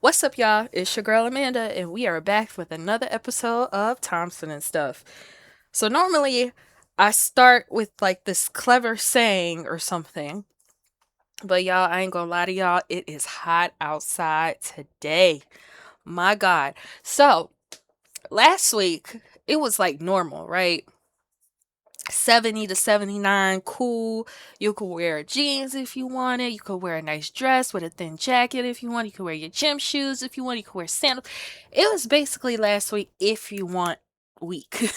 What's up, y'all? It's your girl Amanda, and we are back with another episode of Thompson and Stuff. So, normally I start with like this clever saying or something, but y'all, I ain't gonna lie to y'all, it is hot outside today. My God. So, last week it was like normal, right? 70 to 79, cool. You could wear jeans if you wanted. You could wear a nice dress with a thin jacket if you want. You could wear your gym shoes if you want. You could wear sandals. It was basically last week if you want week.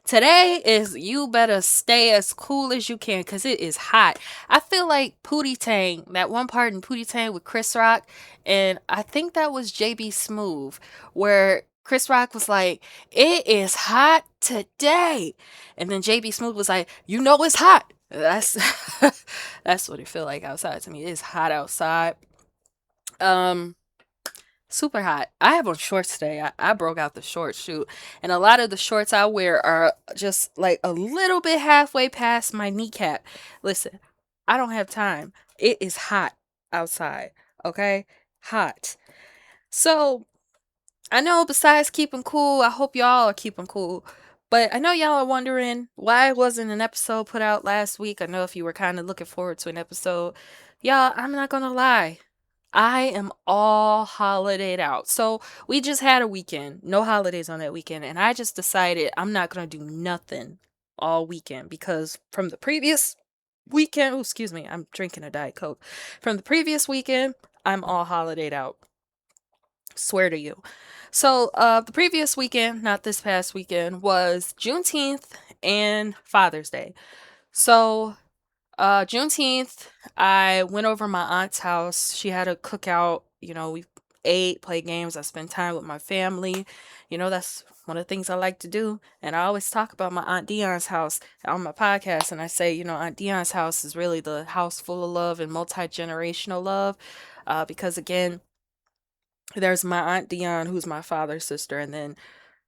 Today is you better stay as cool as you can because it is hot. I feel like Pootie Tang, that one part in Pootie Tang with Chris Rock, and I think that was JB Smooth, where Chris Rock was like, "It is hot today," and then JB Smooth was like, "You know it's hot." That's that's what it feel like outside to me. It's hot outside. Um, Super hot. I have on shorts today. I broke out the short shoot. And a lot of the shorts I wear are just like a little bit halfway past my kneecap. Listen, I don't have time. It is hot outside. Okay? Hot. So I know besides keeping cool, I hope y'all are keeping cool. But I know y'all are wondering why wasn't an episode put out last week. I know if you were kind of looking forward to an episode. Y'all, I'm not gonna lie. I am all holidayed out. So we just had a weekend, no holidays on that weekend, and I just decided I'm not gonna do nothing all weekend because from the previous weekend, oh, excuse me, I'm drinking a Diet Coke. From the previous weekend, I'm all holidayed out. Swear to you. So the previous weekend, not this past weekend, was Juneteenth and Father's Day. So Juneteenth, I went over my aunt's house. She had a cookout. We ate, played games. I spent time with my family. That's one of the things I like to do. And I always talk about my Aunt Dion's house on my podcast. And I say, Aunt Dion's house is really the house full of love and multi generational love. Because again, there's my Aunt Dion, who's my father's sister, and then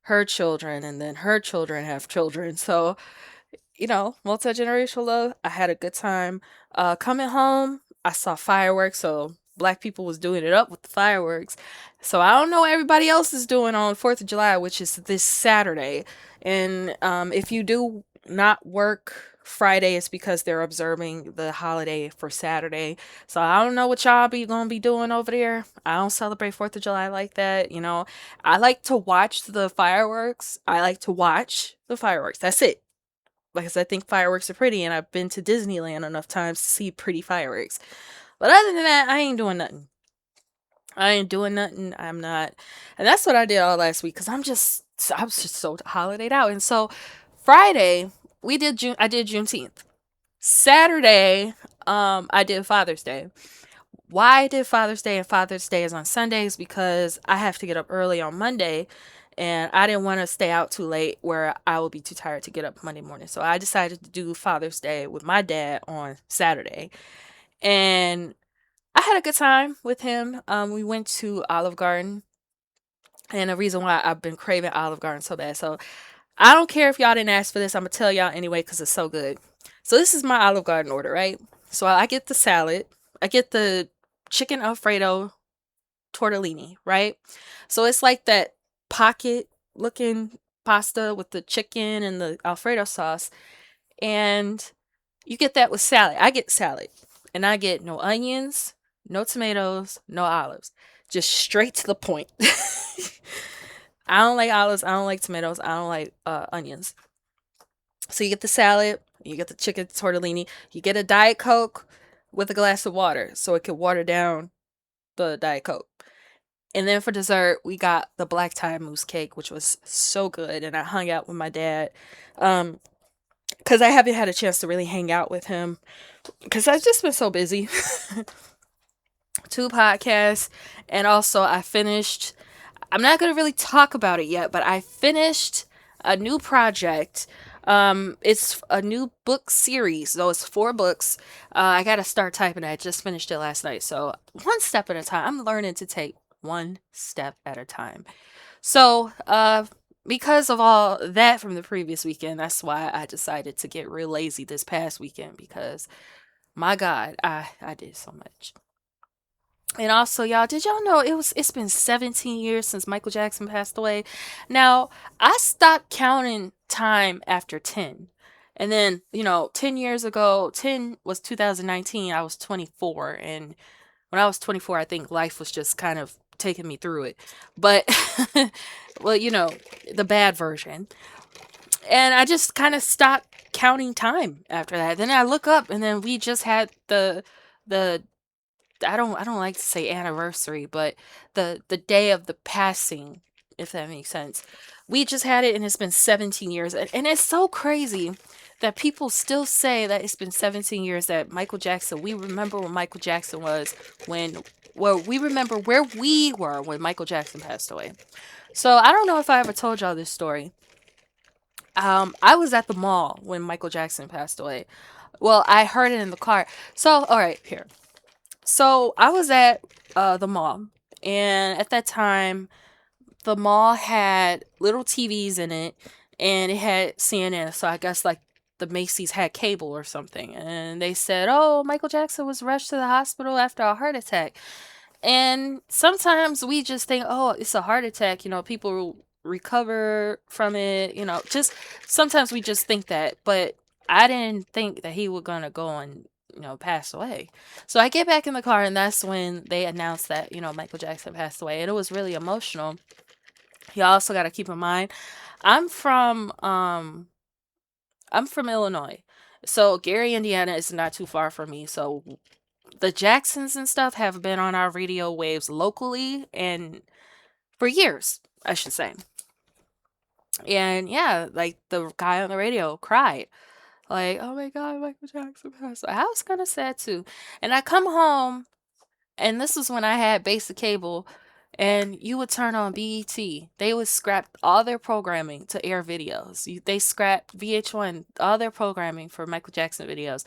her children, and then her children have children. So multi-generational love. I had a good time. Coming home, I saw fireworks, so black people was doing it up with the fireworks. So I don't know what everybody else is doing on 4th of July, which is this Saturday. And if you do not work Friday, it's because they're observing the holiday for Saturday. So I don't know what y'all be gonna be doing over there. I don't celebrate 4th of July like that. I like to watch the fireworks. I like to watch the fireworks. That's it, because I think fireworks are pretty, and I've been to Disneyland enough times to see pretty fireworks. But other than that, I ain't doing nothing. I ain't doing nothing. I'm not, and that's what I did all last week because I was just so holidayed out. And so Friday I did Juneteenth. Saturday, I did Father's Day. Why I did Father's Day and Father's Day is on Sundays because I have to get up early on Monday, and I didn't want to stay out too late where I will be too tired to get up Monday morning. So I decided to do Father's Day with my dad on Saturday. And I had a good time with him. We went to Olive Garden, and the reason why I've been craving Olive Garden so bad. So I don't care if y'all didn't ask for this. I'm going to tell y'all anyway because it's so good. So this is my Olive Garden order, right? So I get the salad. I get the chicken Alfredo tortellini, right? So it's like that pocket looking pasta with the chicken and the Alfredo sauce. And you get that with salad. I get salad. And I get no onions, no tomatoes, no olives. Just straight to the point. I don't like olives. I don't like tomatoes. I don't like onions. So you get the salad, you get the chicken tortellini, you get a Diet Coke with a glass of water so it can water down the Diet Coke. And then for dessert, we got the black tie mousse cake, which was so good. And I hung out with my dad because I haven't had a chance to really hang out with him because I've just been so busy. 2 podcasts. And also, I'm not going to really talk about it yet, but I finished a new project. It's a new book series, so it's 4 books. I gotta start typing it. I just finished it last night, so one step at a time. I'm learning to take one step at a time. So, because of all that from the previous weekend, that's why I decided to get real lazy this past weekend because my God, I did so much. And also, y'all, did y'all know it's been 17 years since Michael Jackson passed away? Now, I stopped counting time after 10. And then, 10 years ago, 10 was 2019, I was 24, and when I was 24, I think life was just kind of taking me through it. But well, the bad version. And I just kind of stopped counting time after that. Then I look up and then we just had the I don't like to say anniversary, but the day of the passing, if that makes sense. We just had it and it's been 17 years. And it's so crazy that people still say that it's been 17 years that Michael Jackson, we remember where Michael Jackson was when well, we remember where we were when Michael Jackson passed away. So I don't know if I ever told y'all this story. I was at the mall when Michael Jackson passed away. Well, I heard it in the car. So, all right, here. So I was at the mall, and at that time, the mall had little TVs in it, and it had CNN. So I guess like the Macy's had cable or something, and they said, "Oh, Michael Jackson was rushed to the hospital after a heart attack." And sometimes we just think, "Oh, it's a heart attack." People recover from it. Just sometimes we just think that, but I didn't think that he was gonna go and pass away. So I get back in the car, and that's when they announced that Michael Jackson passed away, and it was really emotional. You also got to keep in mind, I'm from um I'm from Illinois, so Gary, Indiana is not too far from me. So the Jacksons and stuff have been on our radio waves locally and for years, I should say. And yeah, like the guy on the radio cried. Like, oh my God, Michael Jackson passed away. I was kind of sad too. And I come home, and this was when I had basic cable, and you would turn on BET. They would scrap all their programming to air videos. They scrapped VH1, all their programming for Michael Jackson videos.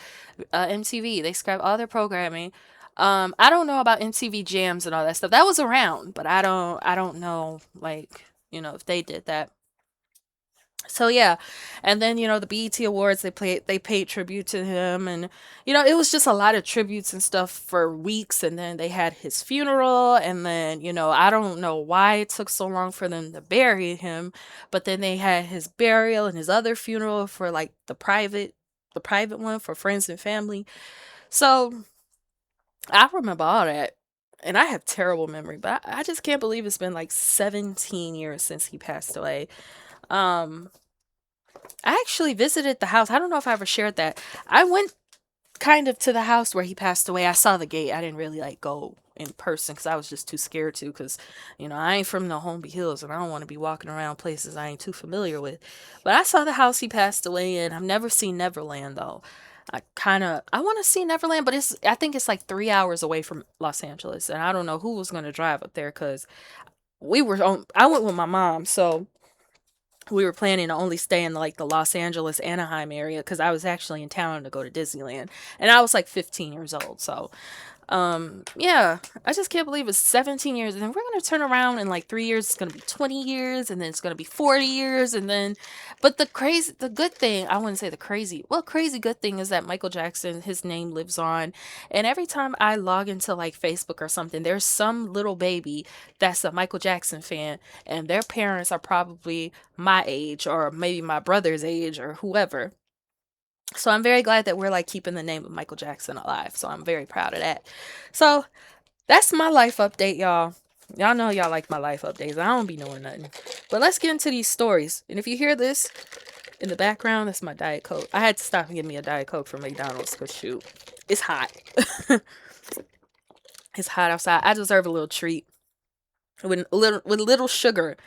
MTV, they scrapped all their programming. I don't know about MTV Jams and all that stuff. That was around, but I don't know, like, if they did that. So yeah, and then the BET Awards, they paid tribute to him, and it was just a lot of tributes and stuff for weeks, and then they had his funeral, and then I don't know why it took so long for them to bury him, but then they had his burial and his other funeral for like the private one for friends and family. So I remember all that. And I have terrible memory, but I just can't believe it's been like 17 years since he passed away. Um, I actually visited the house. I don't know if I ever shared that. I went kind of to the house where he passed away. I saw the gate. I didn't really like go in person because I was just too scared to. Because I ain't from the Holmby Hills and I don't want to be walking around places I ain't too familiar with. But I saw the house he passed away in. I've never seen Neverland though. I want to see Neverland, but I think it's like 3 hours away from Los Angeles, and I don't know who was gonna drive up there because I went with my mom, so we were planning to only stay in like the Los Angeles Anaheim area because I was actually in town to go to Disneyland, and I was like 15 years old. So yeah, I just can't believe it's 17 years, and then we're gonna turn around in like 3 years. It's gonna be 20 years, and then it's gonna be 40 years, and then, but the good thing, I wouldn't say the crazy, well, crazy good thing is that Michael Jackson, his name lives on, and every time I log into like Facebook or something, there's some little baby that's a Michael Jackson fan, and their parents are probably my age or maybe my brother's age or whoever. So I'm very glad that we're like keeping the name of Michael Jackson alive. So I'm very proud of that. So that's my life update, y'all. Y'all know y'all like my life updates. I don't be knowing nothing. But let's get into these stories. And if you hear this in the background, that's my Diet Coke. I had to stop and get me a Diet Coke from McDonald's because shoot, it's hot. It's hot outside. I deserve a little treat with little sugar.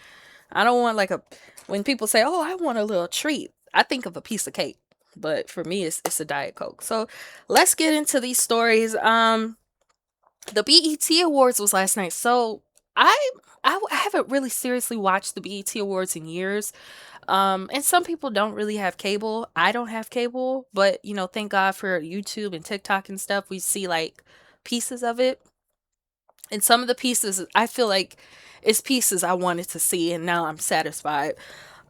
I don't want like a when people say, "Oh, I want a little treat." I think of a piece of cake. But for me it's a Diet Coke. So, let's get into these stories. The BET Awards was last night. So, I I haven't really seriously watched the BET Awards in years. And some people don't really have cable. I don't have cable, but thank God for YouTube and TikTok and stuff. We see like pieces of it. And some of the pieces I feel like it's pieces I wanted to see and now I'm satisfied.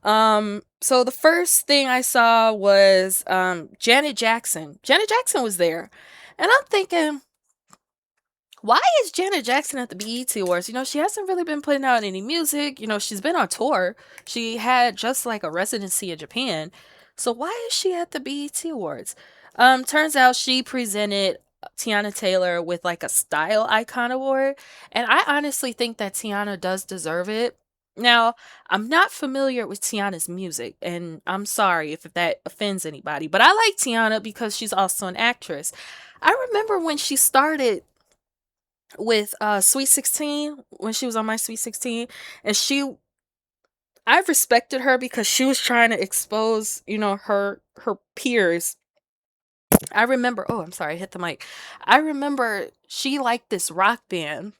So the first thing I saw was Janet Jackson. Janet Jackson was there. And I'm thinking, Why is Janet Jackson at the BET Awards? She hasn't really been putting out any music. She's been on tour. She had just like a residency in Japan. So why is she at the BET Awards? Turns out she presented Tiana Taylor with like a style icon award, and I honestly think that Tiana does deserve it. Now, I'm not familiar with Tiana's music, and I'm sorry if that offends anybody, but I like Tiana because she's also an actress. I remember when she started with Sweet 16, when she was on My Sweet 16, and I respected her because she was trying to expose, her peers. I remember, oh, I'm sorry, I hit the mic. I remember she liked this rock band,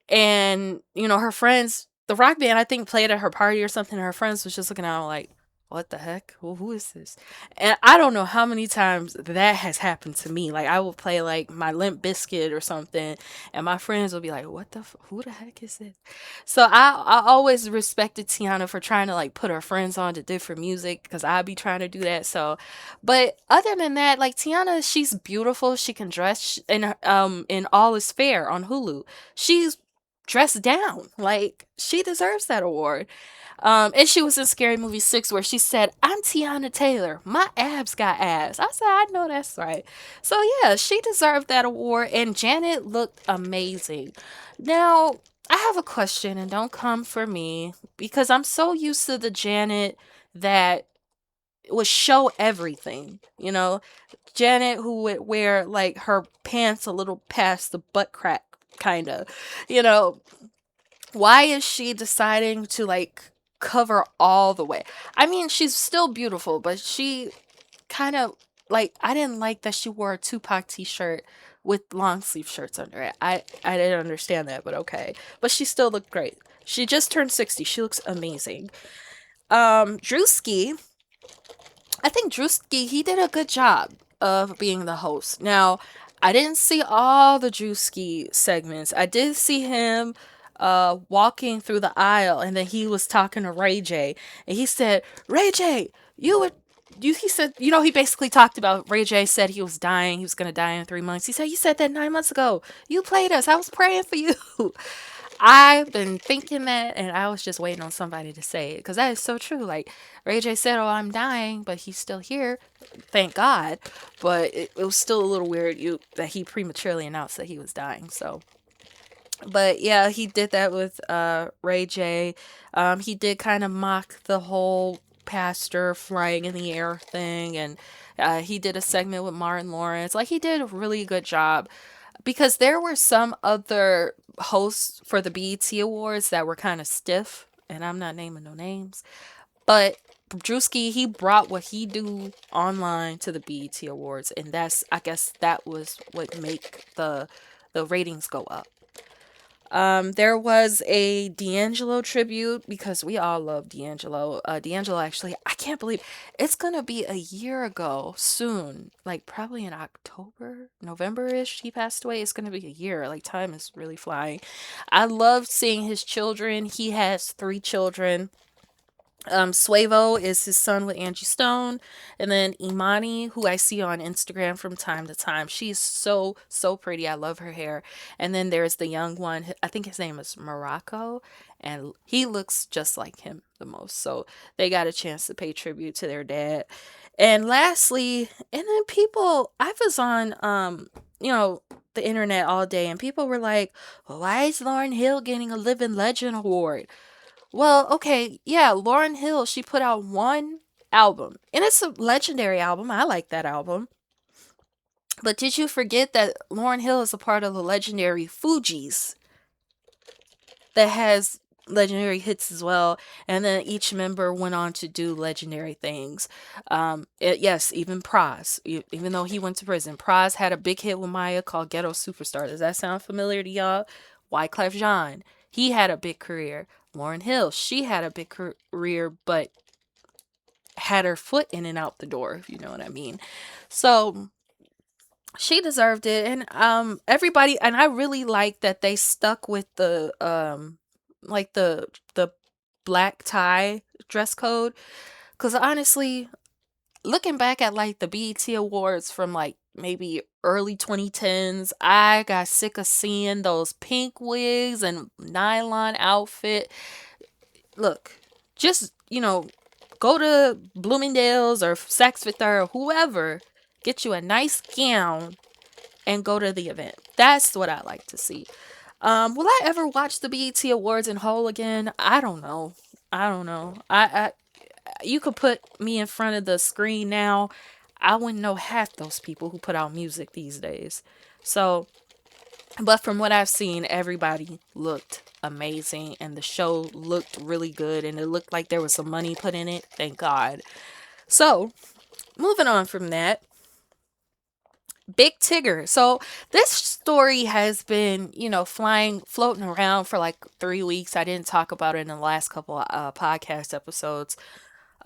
and her friends, the rock band I think played at her party or something, and her friends was just looking at her like, what the heck, who is this? And I don't know how many times that has happened to me. Like, I will play like my Limp Biscuit or something, and my friends will be like, who the heck is this? So I always respected Tiana for trying to like put her friends on to different music, because I'd be trying to do that. So, but other than that, like, Tiana, she's beautiful, she can dress, in All Is Fair on Hulu, she's dressed down. Like, she deserves that award. And she was in Scary Movie 6 where she said, I'm Tiana Taylor. My abs got ass. I said, I know that's right. So yeah, she deserved that award, and Janet looked amazing. Now, I have a question, and don't come for me, because I'm so used to the Janet that would show everything, Janet who would wear like her pants a little past the butt crack, kind of, you know, why is she deciding to like cover all the way? I mean, she's still beautiful, but she kind of, like, I didn't like that she wore a Tupac t-shirt with long sleeve shirts under it. I didn't understand that, but okay. But she still looked great. She just turned 60. She looks amazing. Drewski, I think Drewski, he did a good job of being the host. Now, I didn't see all the Drewski segments. I did see him walking through the aisle, and then he was talking to Ray J, and he said, Ray J, you would he said, he basically talked about Ray J said he was dying, he was gonna die in 3 months. He said, you said that 9 months ago. You played us. I was praying for you. I've been thinking that, and I was just waiting on somebody to say it, because that is so true. Like, Ray J said, "Oh, I'm dying," but he's still here, thank God. But it was still a little weird that he prematurely announced that he was dying. So, but yeah, he did that with Ray J. He did kind of mock the whole pastor flying in the air thing, and he did a segment with Martin Lawrence. Like, he did a really good job, because there were some other hosts for the BET Awards that were kind of stiff, and I'm not naming no names, but Drewski, he brought what he do online to the BET Awards, and I guess that was what make the ratings go up. There was a D'Angelo tribute, because we all love D'Angelo. D'Angelo, actually, I can't believe it's gonna be a year ago soon. Like, probably in October, November-ish, he passed away. It's gonna be a year. Like, time is really flying. I loved seeing his children. He has 3 children. Suevo is his son with Angie Stone, and then Imani, who I see on Instagram from time to time. She's so so pretty. I love her hair. And then there's the young one. I think his name is Morocco, and he looks just like him the most. So they got a chance to pay tribute to their dad. And lastly, and then people, I was on the internet all day, and people were like, well, why is Lauren Hill getting a Living Legend award? Well, okay, yeah, Lauryn Hill, she put out one album, and it's a legendary album. I like that album. But did you forget that Lauryn Hill is a part of the legendary Fugees that has legendary hits as well? And then each member went on to do legendary things. Yes, even Pras, even though he went to prison, Pras had a big hit with Maya called Ghetto Superstar. Does that sound familiar to y'all? Wyclef Jean, he had a big career. Lauryn Hill, she had a big career, but had her foot in and out the door, if you know what I mean. So she deserved it, and everybody, and I really like that they stuck with the like the black tie dress code, because honestly, looking back at like the BET Awards from like maybe early 2010s. I got sick of seeing those pink wigs and nylon outfit. Look, just, go to Bloomingdale's or Saks Fifth or whoever, get you a nice gown and go to the event. That's what I like to see. Will I ever watch the BET Awards in whole again? I don't know. I don't know. You could put me in front of the screen now. I wouldn't know half those people who put out music these days. So, but from what I've seen, everybody looked amazing and the show looked really good and it looked like there was some money put in it. Thank God. So, moving on from that, Big Tigger. So this story has been, floating around for like 3 weeks. I didn't talk about it in the last couple podcast episodes.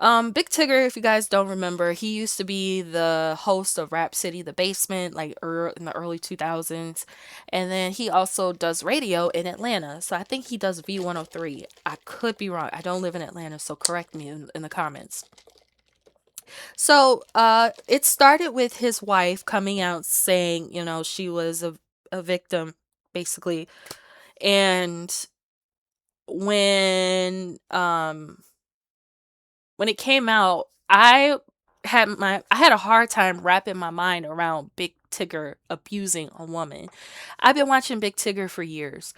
Big Tigger, if you guys don't remember, he used to be the host of Rap City, The Basement, like in the early 2000s. And then he also does radio in Atlanta. So I think he does V103. I could be wrong. I don't live in Atlanta, so correct me in the comments. So, it started with his wife coming out saying, she was a victim, basically. And when when it came out, I had a hard time wrapping my mind around Big Tigger abusing a woman. I've been watching Big Tigger for years.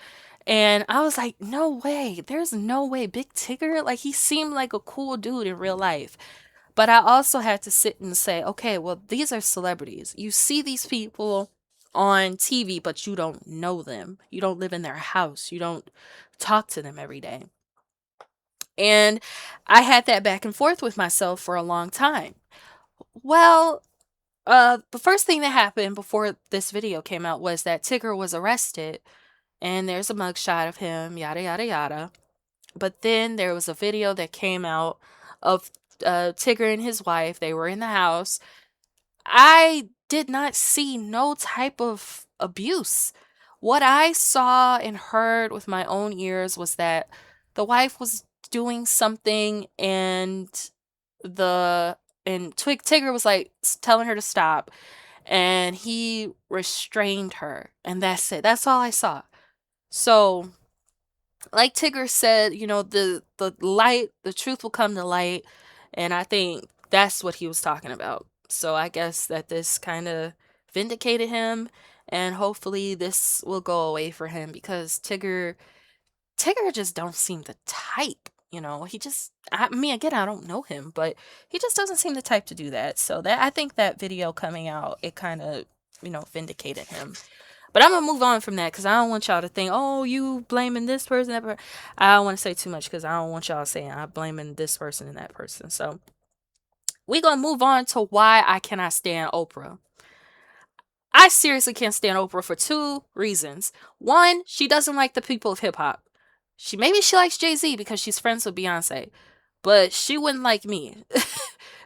And I was like, no way. There's no way Big Tigger, like he seemed like a cool dude in real life. But I also had to sit and say, okay, well, these are celebrities. You see these people on TV, but you don't know them. You don't live in their house. You don't talk to them every day. And I had that back and forth with myself for a long time. Well, the first thing that happened before this video came out was that Tigger was arrested, and there's a mugshot of him, yada, yada, yada. But then there was a video that came out of Tigger and his wife. They were in the house. I did not see no type of abuse. What I saw and heard with my own ears was that the wife was doing something the and Tigger was like telling her to stop and he restrained her and that's it. That's all I saw. So like Tigger said, the truth will come to light, and I think that's what he was talking about. So I guess that this kind of vindicated him, and hopefully this will go away for him because Tigger just don't seem the type. He just, I mean, again, I don't know him, but he just doesn't seem the type to do that. So that I think that video coming out, it kind of, vindicated him. But I'm gonna move on from that because I don't want y'all to think, oh, you blaming this person, that person. I don't want to say too much because I don't want y'all saying I'm blaming this person and that person. So we're gonna move on to why I cannot stand Oprah. I seriously can't stand Oprah for two reasons. One, she doesn't like the people of hip hop. Maybe she likes Jay-Z because she's friends with Beyonce, but she wouldn't like me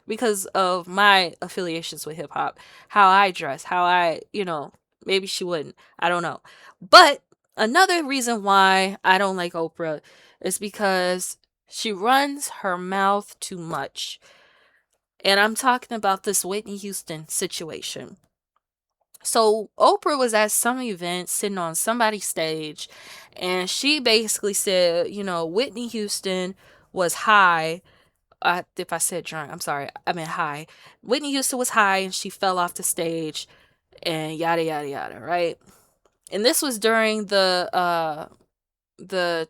because of my affiliations with hip hop, how I dress, how maybe she wouldn't. I don't know. But another reason why I don't like Oprah is because she runs her mouth too much. And I'm talking about this Whitney Houston situation. So Oprah was at some event sitting on somebody's stage and she basically said, Whitney Houston was high. If I said drunk, I'm sorry. I meant high. Whitney Houston was high and she fell off the stage and yada yada yada, right? And this was during the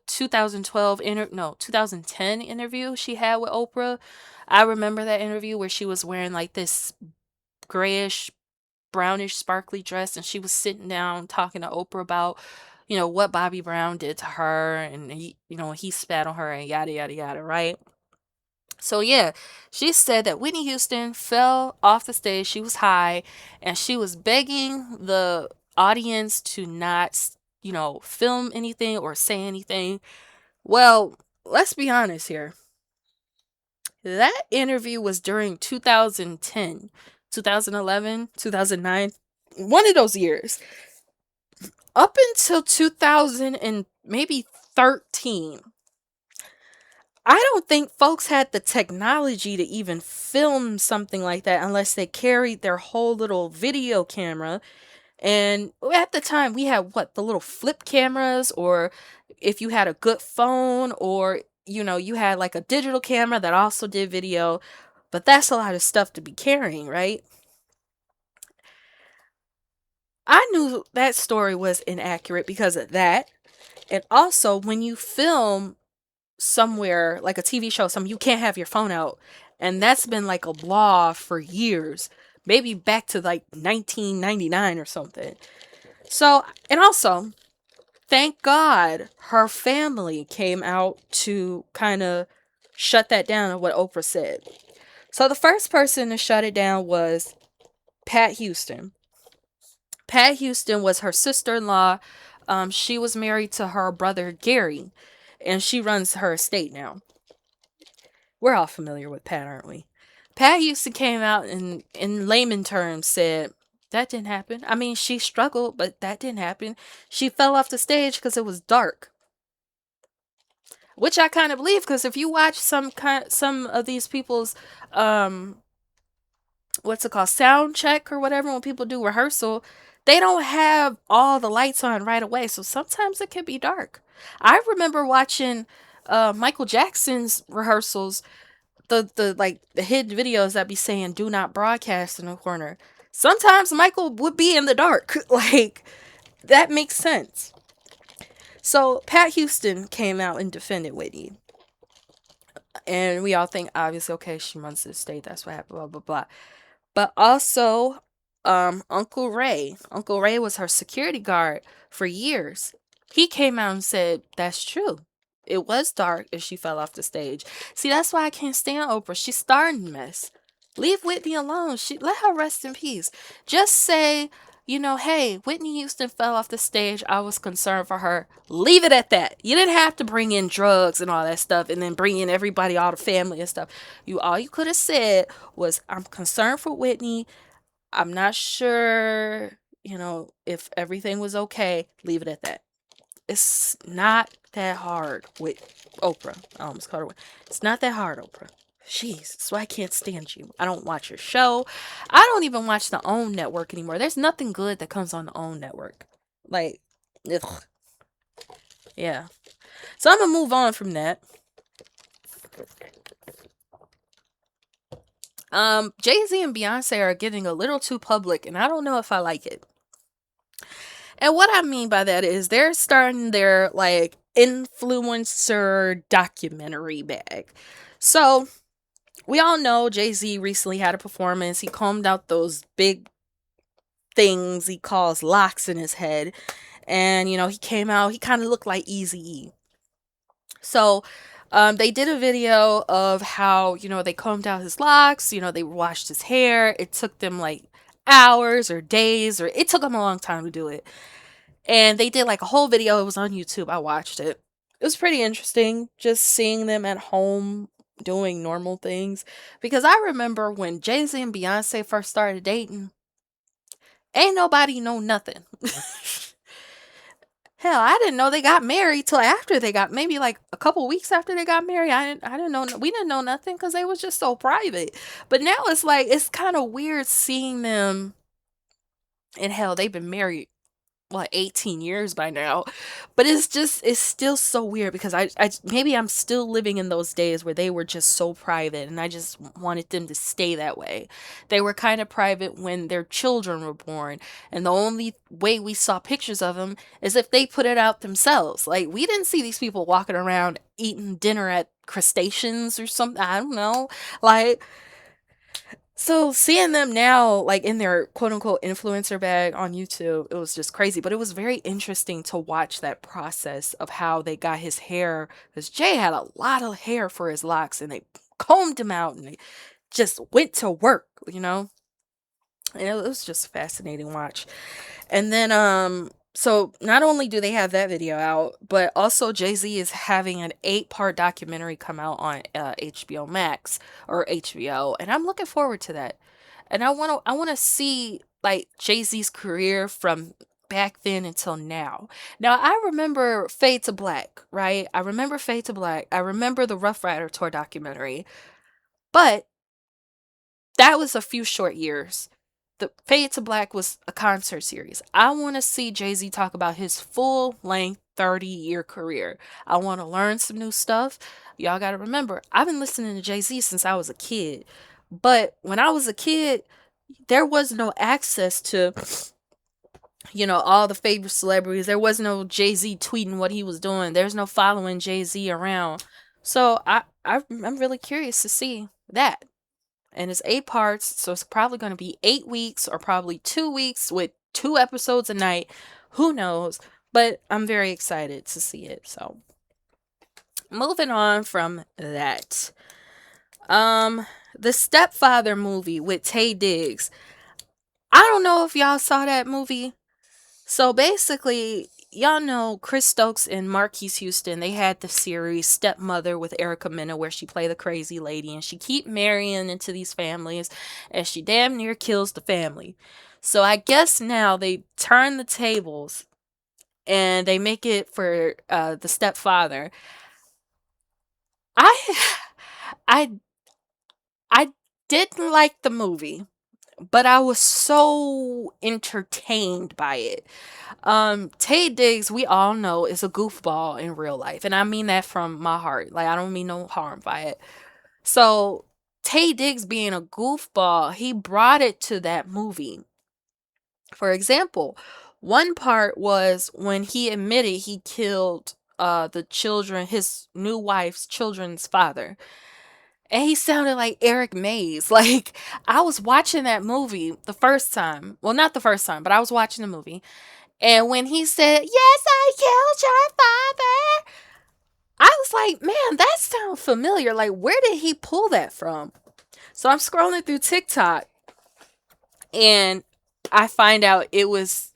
2010 interview she had with Oprah. I remember that interview where she was wearing like this grayish brownish sparkly dress and she was sitting down talking to Oprah about what Bobby Brown did to her and he spat on her and yada yada yada, right? So yeah, she said that Whitney Houston fell off the stage. She was high and she was begging the audience to not, film anything or say anything. Well, let's be honest here. That interview was during 2010, 2011, 2009, one of those years. Up until 2000 and maybe 13, I don't think folks had the technology to even film something like that unless they carried their whole little video camera. And at the time, we had what, the little flip cameras, or if you had a good phone, or you had like a digital camera that also did video. But that's a lot of stuff to be carrying, right? I knew that story was inaccurate because of that. And also, when you film somewhere like a TV show, something, you can't have your phone out. And that's been like a law for years, maybe back to like 1999 or something. So, and also, thank God her family came out to kind of shut that down of what Oprah said. So, the first person to shut it down was Pat Houston. Pat Houston was her sister in law. She was married to her brother Gary, and she runs her estate now. We're all familiar with Pat, aren't we? Pat Houston came out and, in layman terms, said, that didn't happen. I mean, she struggled, but that didn't happen. She fell off the stage because it was dark. Which I kind of believe, because if you watch some of these people's um what's it called, sound check or whatever, when people do rehearsal, they don't have all the lights on right away, so sometimes it can be dark. I remember watching Michael Jackson's rehearsals, the like the hidden videos that be saying do not broadcast in the corner. Sometimes Michael would be in the dark. Like, that makes sense. So Pat Houston came out and defended Whitney. And we all think, obviously, okay, she runs the state, that's what happened, blah blah blah. But also, Uncle Ray was her security guard for years. He came out and said that's true. It was dark and she fell off the stage. See, that's why I can't stand Oprah. She's starting mess. Leave Whitney alone. Let her rest in peace. Just say, hey, Whitney Houston fell off the stage. I was concerned for her. Leave it at that. You didn't have to bring in drugs and all that stuff and then bring in everybody, all the family and stuff. All you could have said was, I'm concerned for Whitney. I'm not sure, if everything was okay. Leave it at that. It's not that hard with Oprah. I almost called her. It's not that hard, Oprah. Jeez, so I can't stand you. I don't watch your show. I don't even watch the OWN network anymore. There's nothing good that comes on the OWN network. Like, ugh. Yeah. So I'm gonna move on from that. Jay-Z and Beyonce are getting a little too public, and I don't know if I like it. And what I mean by that is they're starting their like influencer documentary bag. So we all know Jay-Z recently had a performance. He combed out those big things he calls locks in his head. And, he came out, he kind of looked like Eazy-E. So they did a video of how, they combed out his locks, they washed his hair. It took them like hours or days, or it took them a long time to do it. And they did like a whole video. It was on YouTube. I watched it. It was pretty interesting just seeing them at home doing normal things. Because I remember when Jay-Z and Beyonce first started dating, ain't nobody know nothing. Hell, I didn't know they got married till after they got, maybe like a couple weeks after they got married. I didn't know, we didn't know nothing because they was just so private. But now it's like, it's kind of weird seeing them. And hell, they've been married, what, 18 years by now. But it's still so weird because maybe I'm still living in those days where they were just so private and I just wanted them to stay that way. They were kind of private when their children were born, and the only way we saw pictures of them is if they put it out themselves. Like, we didn't see these people walking around eating dinner at crustaceans or something. I don't know. Like, so seeing them now, like in their quote unquote influencer bag on YouTube, it was just crazy. But it was very interesting to watch that process of how they got his hair. Because Jay had a lot of hair for his locks and they combed him out and they just went to work, And it was just a fascinating watch. And then, so not only do they have that video out, but also Jay-Z is having an 8-part documentary come out on HBO Max or HBO, and I'm looking forward to that. And I want to see like Jay-Z's career from back then until now. Now, I remember Fade to Black, right? I remember Fade to Black. I remember the Rough Rider tour documentary, but that was a few short years. The Fade to Black was a concert series. I want to see Jay-Z talk about his full length 30-year career. I want to learn some new stuff. Y'all got to remember, I've been listening to Jay-Z since I was a kid. But when I was a kid, there was no access to, all the favorite celebrities. There was no Jay-Z tweeting what he was doing. There's no following Jay-Z around. So I'm really curious to see that. And it's 8 parts, so it's probably going to be 8 weeks or probably 2 weeks with 2 episodes a night. Who knows? But I'm very excited to see it. So moving on from that. The Stepfather movie with Tay Diggs. I don't know if y'all saw that movie. So basically, y'all know Chris Stokes and Marquise Houston, they had the series Stepmother with Erica Mena where she played the crazy lady and she keep marrying into these families and she damn near kills the family. So I guess now they turn the tables and they make it for the stepfather. I I I didn't like the movie, but I was so entertained by it. Tay Diggs, we all know, is a goofball in real life, and I mean that from my heart. Like, I don't mean no harm by it. So, Tay Diggs being a goofball, he brought it to that movie. For example, one part was when he admitted he killed the children, his new wife's children's father. And he sounded like Eric Mays. Like, I was watching that movie the first time. Well, not the first time, but I was watching the movie. And when he said, "Yes, I killed your father," I was like, man, that sounds familiar. Like, where did he pull that from? So I'm scrolling through TikTok and I find out he was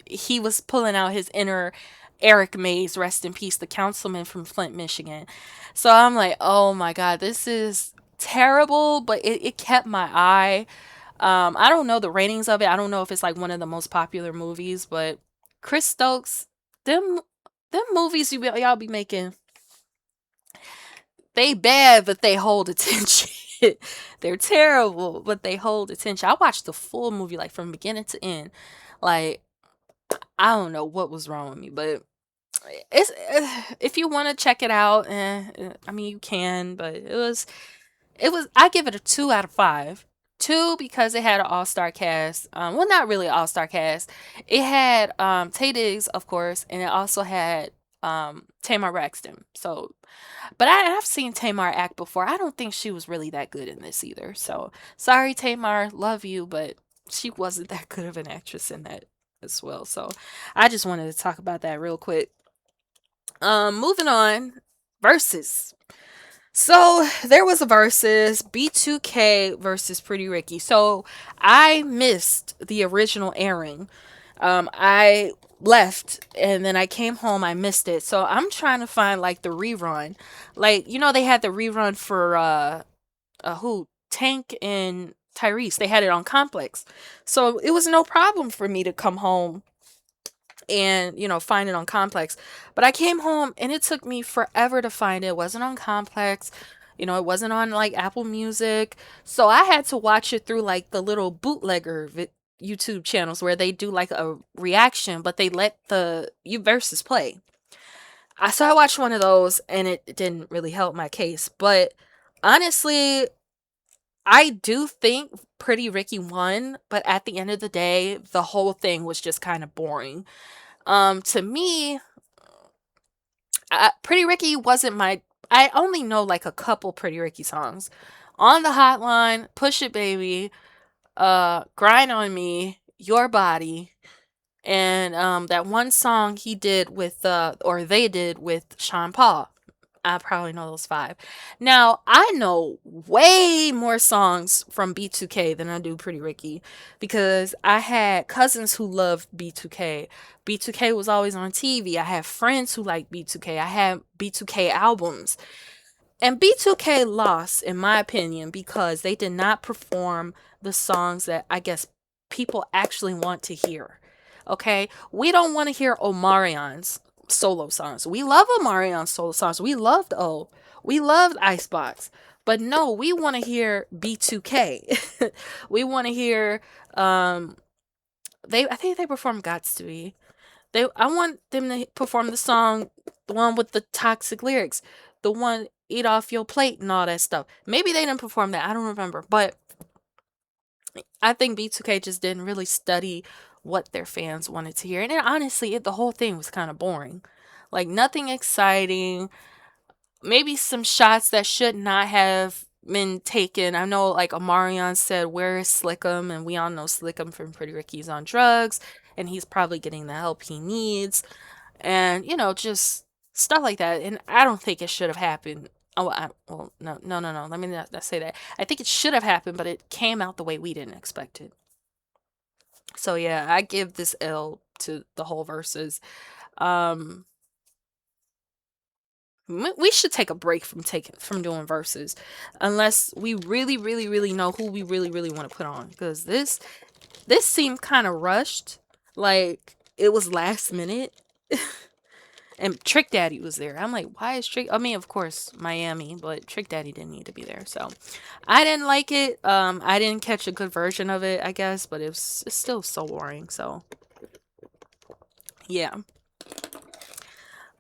pulling out his inner Eric Mays, rest in peace, the councilman from Flint, Michigan. So I'm like, oh my God, this is terrible, but it kept my eye. I don't know the ratings of it. I don't know if it's like one of the most popular movies, but Chris Stokes, them movies y'all be making, they bad, but they hold attention. They're terrible, but they hold attention. I watched the full movie like from beginning to end. Like, I don't know what was wrong with me, but it's if you want to check it out, I mean you can, but it was I give it a 2 out of 5. Two because it had an all-star cast. Well, not really an all-star cast. It had Tay Diggs, of course, and it also had Tamar Braxton. So, but I've seen Tamar act before. I don't think she was really that good in this either. So sorry, Tamar, love you, but she wasn't that good of an actress in that as well. So I just wanted to talk about that real quick. Moving on, Verzuz. So there was a versus B2K versus Pretty Ricky. So I missed the original airing. I left and then I came home. I missed it. So I'm trying to find like the rerun. Like, they had the rerun for who Tank and Tyrese. They had it on Complex. So it was no problem for me to come home and find it on Complex. But I came home and it took me forever to find it. It wasn't on Complex. It wasn't on like Apple Music. So I had to watch it through like the little bootlegger YouTube channels where they do like a reaction, but they let the versus play. I watched one of those and it didn't really help my case. But honestly, I do think Pretty Ricky won, but at the end of the day, the whole thing was just kind of boring. To me, Pretty Ricky wasn't my. I only know like a couple Pretty Ricky songs. On the Hotline, Push It Baby, Grind on Me, Your Body, and that one song he did with or they did with Sean Paul. I probably know those 5. Now, I know way more songs from B2K than I do Pretty Ricky because I had cousins who loved B2K. B2K was always on TV. I had friends who liked B2K. I had B2K albums. And B2K lost, in my opinion, because they did not perform the songs that I guess people actually want to hear. Okay, we don't want to hear Omarion's solo songs. We love Omarion's solo songs. We loved we loved Icebox. But no, we want to hear B2K. We want to hear um they I think they performed Gots to Be. I want them to perform the song, the one with the toxic lyrics, the one eat off your plate and all that stuff. Maybe they didn't perform that. I don't remember, but I think B2K just didn't really study what their fans wanted to hear. And then, honestly, the whole thing was kind of boring. Like, nothing exciting. Maybe some shots that should not have been taken. I know, like, Omarion said, "Where is Slickum?" And we all know Slickum from Pretty Ricky's on drugs, and he's probably getting the help he needs. And, just stuff like that. And I don't think it should have happened. Oh, well, no, no, no, no. Let me not say that. I think it should have happened, but it came out the way we didn't expect it. So yeah, I give this L to the whole verses. Um, we should take a break from doing verses, unless we really, really, really know who we really, really want to put on. Because this seemed kind of rushed, like it was last minute. And Trick Daddy was there. I'm like, why is Trick? I mean, of course, Miami, but Trick Daddy didn't need to be there. So I didn't like it. I didn't catch a good version of it, I guess, but it's still so boring. So yeah.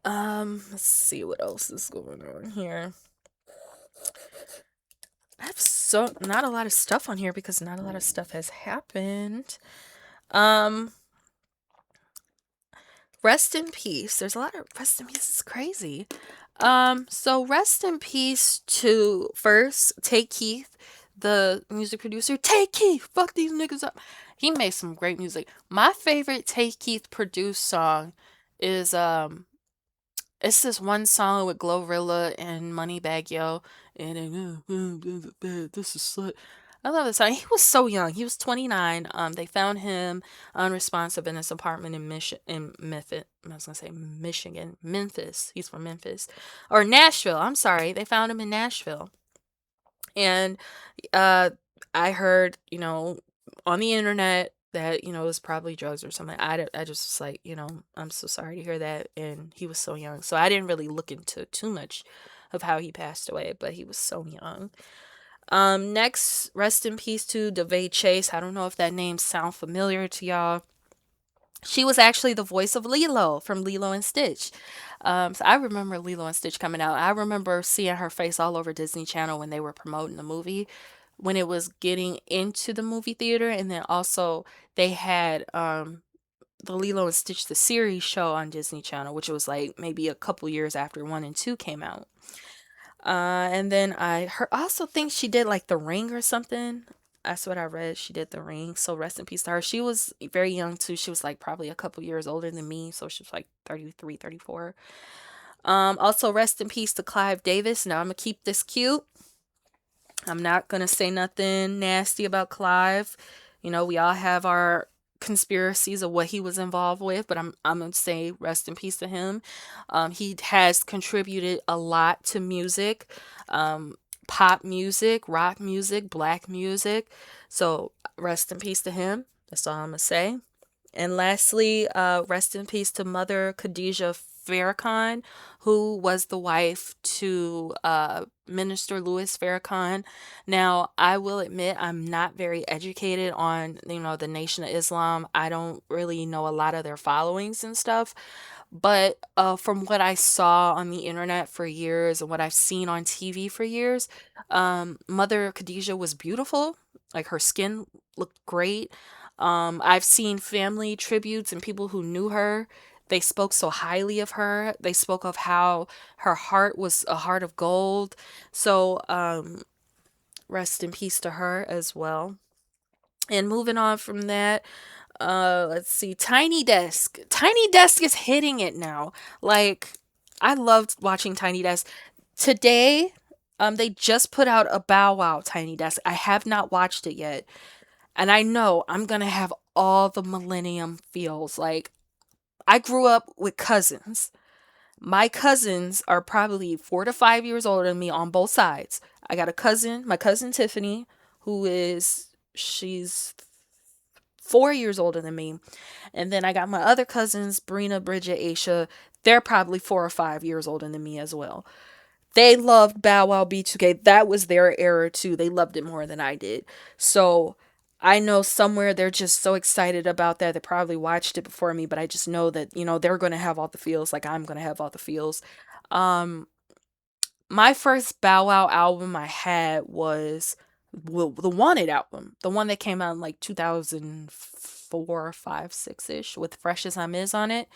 Let's see what else is going on here. I have not a lot of stuff on here because not a lot of stuff has happened. Um, Rest in peace. There's a lot of rest in peace. It's crazy. So rest in peace to first Take Keith, the music producer. Take Keith, fuck these niggas up. He made some great music. My favorite Take Keith produced song is it's this one song with Glorilla and Moneybagg Yo, and this is slut. I love this song. He was so young. He was 29. They found him unresponsive in his apartment in Memphis. I was gonna say Michigan, Memphis. He's from Memphis, or Nashville. I'm sorry. They found him in Nashville, and uh, I heard, on the internet that, it was probably drugs or something. I just was like, I'm so sorry to hear that. And he was so young. So I didn't really look into too much of how he passed away, but he was so young. Next, rest in peace to DeVay Chase. I don't know if that name sounds familiar to y'all. She was actually the voice of Lilo from Lilo and Stitch. So I remember Lilo and Stitch coming out. I remember seeing her face all over Disney Channel when they were promoting the movie, when it was getting into the movie theater, and then also they had the Lilo and Stitch the series show on Disney Channel, which was like maybe a couple years after 1 and 2 came out. And then also think she did like The Ring or something. That's what I read. She did The Ring. So rest in peace to her. She was very young too. She was like probably a couple years older than me. So she was like 33, 34. Also rest in peace to Clive Davis. Now I'm gonna keep this cute. I'm not gonna say nothing nasty about Clive. We all have our conspiracies of what he was involved with, but I'm gonna say rest in peace to him. He has contributed a lot to music, pop music, rock music, black music. So rest in peace to him. That's all I'm gonna say. And lastly, rest in peace to Mother Khadijah Farrakhan, who was the wife to Minister Louis Farrakhan. Now, I will admit I'm not very educated on, the Nation of Islam. I don't really know a lot of their followings and stuff. But from what I saw on the internet for years and what I've seen on TV for years, Mother Khadijah was beautiful. Like her skin looked great. I've seen family tributes and people who knew her. They spoke so highly of her. They spoke of how her heart was a heart of gold. So, rest in peace to her as well. And moving on from that, let's see, Tiny Desk. Tiny Desk is hitting it now. Like, I loved watching Tiny Desk. Today, they just put out a Bow Wow Tiny Desk. I have not watched it yet. And I know I'm gonna have all the millennium feels. Like, I grew up with cousins. My cousins are probably 4 to 5 years older than me on both sides. I got a cousin, my cousin Tiffany, she's 4 years older than me. And then I got my other cousins, Brina, Bridget, Aisha. They're probably 4 or 5 years older than me as well. They loved Bow Wow B2K. That was their era too. They loved it more than I did. So I know somewhere they're just so excited about that. They probably watched it before me, but I just know that, they're going to have all the feels like I'm going to have all the feels. Um, my first Bow Wow album I had was the Wanted album, the one that came out in like 2004, 5, 6 ish with Fresh as I'm Is on it.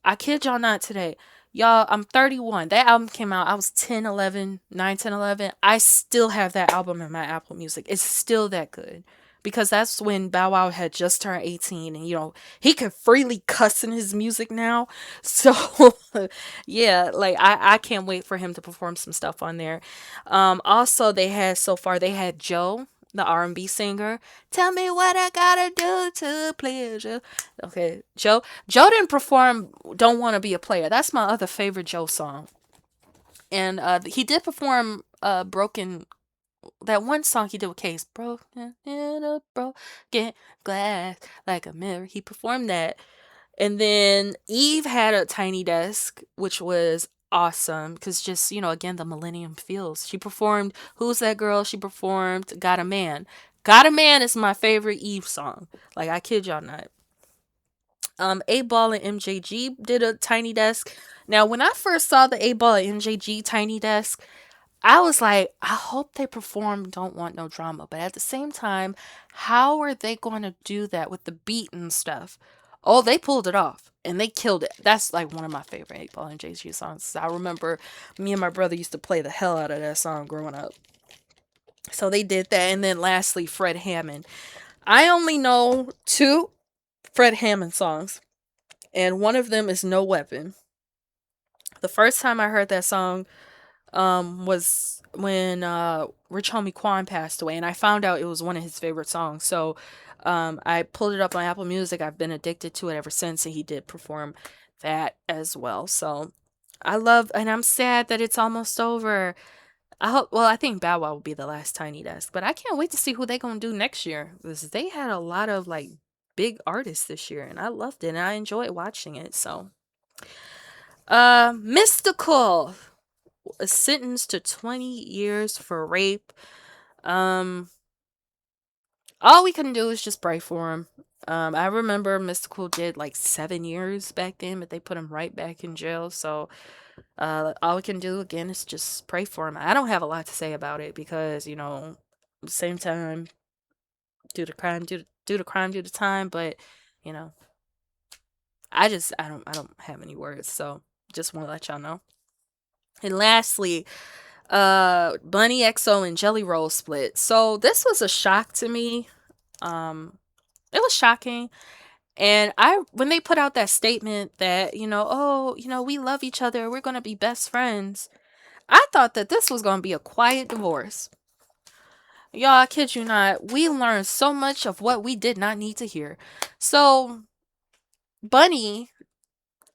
I kid y'all not today. Y'all, I'm 31. That album came out. I was 10, 11, 9, 10, 11. I still have that album in my Apple Music. It's still that good. Because that's when Bow Wow had just turned 18 and, he could freely cuss in his music now. So, yeah, like I can't wait for him to perform some stuff on there. Also, they had Joe, the R&B singer. Tell me what I gotta do to please you. Okay, Joe didn't perform Don't Want to Be a Player. That's my other favorite Joe song. And he did perform Broken, that one song he did with Case, Broken in a Broken Glass, like a mirror. He performed that. And then Eve had a Tiny Desk, which was awesome because just, again, the Millennium feels. She performed Who's That Girl? She performed Got a Man. Got a Man is my favorite Eve song. Like, I kid y'all not. 8 Ball and MJG did a Tiny Desk. Now, when I first saw the 8 Ball and MJG Tiny Desk, I was like, I hope they perform Don't Want No Drama. But at the same time, how are they going to do that with the beat and stuff? Oh, they pulled it off and they killed it. That's like one of my favorite 8 Ball and MJG songs. I remember me and my brother used to play the hell out of that song growing up. So they did that. And then lastly, Fred Hammond. I only know two Fred Hammond songs, and one of them is No Weapon. The first time I heard that song was when Rich Homie Quan passed away, and I found out it was one of his favorite songs. So I pulled it up on Apple Music. I've been addicted to it ever since, and he did perform that as well. So I love, and I'm sad that it's almost over. I think Bow Wow will be the last Tiny Desk, but I can't wait to see who they gonna do next year because they had a lot of like big artists this year, and I loved it and I enjoyed watching it. So, Mystical is sentenced to 20 years for rape. Um, all we can do is just pray for him. I remember Mystical did like 7 years back then, but they put him right back in jail. So, all we can do again is just pray for him. I don't have a lot to say about it because, at the same time, do the crime, do the time. But, you know, I don't have any words. So just want to let y'all know. And lastly, Bunny XO and Jelly Roll split. So this was a shock to me. It was shocking. And when they put out that statement that, oh, we love each other, we're going to be best friends, I thought that this was going to be a quiet divorce. Y'all, I kid you not, we learned so much of what we did not need to hear. So, Bunny,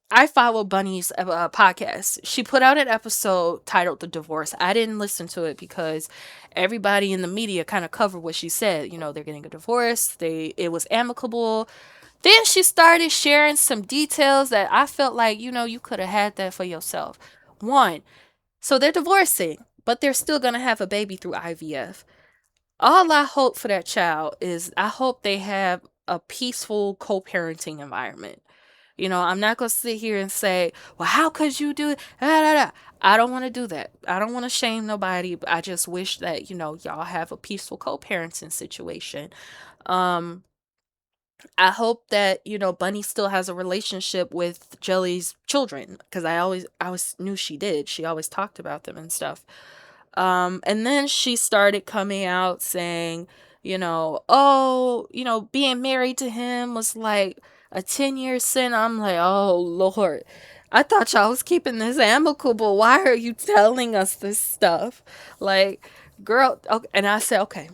I follow Bunny's podcast. She put out an episode titled The Divorce. I didn't listen to it because everybody in the media kind of covered what she said. They're getting a divorce. It was amicable. Then she started sharing some details that I felt like, you could have had that for yourself. One, so they're divorcing, but they're still going to have a baby through IVF. All I hope for that child is I hope they have a peaceful co-parenting environment. I'm not going to sit here and say, well, how could you do it? I don't want to do that. I don't want to shame nobody. I just wish that, y'all have a peaceful co-parenting situation. I hope that, Bunny still has a relationship with Jelly's children because I always knew she did. She always talked about them and stuff. And then she started coming out saying, oh, being married to him was like a 10-year sin. I'm like, oh, Lord. I thought y'all was keeping this amicable. Why are you telling us this stuff? Like, girl, okay. And I said, okay,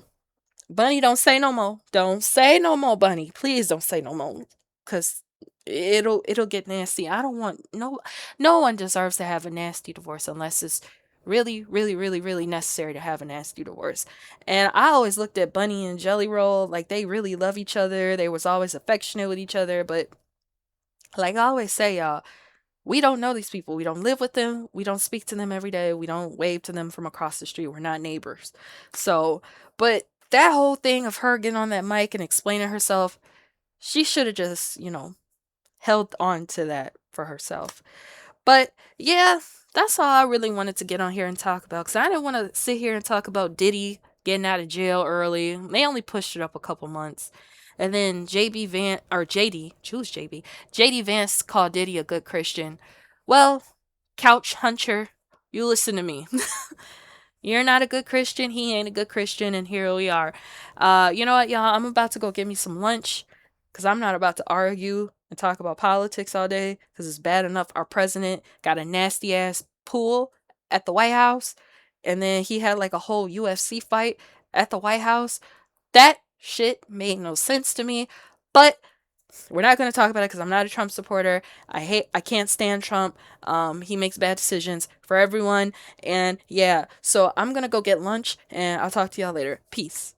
Bunny, don't say no more. Don't say no more, Bunny. Please don't say no more. Cause it'll get nasty. I don't want no one deserves to have a nasty divorce unless it's Really, really, really, really necessary to have a nasty divorce. And I always looked at Bunny and Jelly Roll like they really love each other. They was always affectionate with each other. But like I always say, y'all, we don't know these people. We don't live with them. We don't speak to them every day. We don't wave to them from across the street. We're not neighbors. So, but that whole thing of her getting on that mic and explaining herself, she should have just, held on to that for herself. But yeah, that's all I really wanted to get on here and talk about. Because I didn't want to sit here and talk about Diddy getting out of jail early. They only pushed it up a couple months. And then JB Van, or JD, choose JB. JD Vance called Diddy a good Christian. Well, Couch Hunter, you listen to me. You're not a good Christian. He ain't a good Christian. And here we are. You know what, y'all? I'm about to go get me some lunch because I'm not about to argue and talk about politics all day because it's bad enough our president got a nasty ass pool at the White House and then he had like a whole UFC fight at the White House. That shit made no sense to me. But we're not going to talk about it because I'm not a Trump supporter. I can't stand Trump. He makes bad decisions for everyone. And yeah, so I'm going to go get lunch and I'll talk to y'all later. Peace.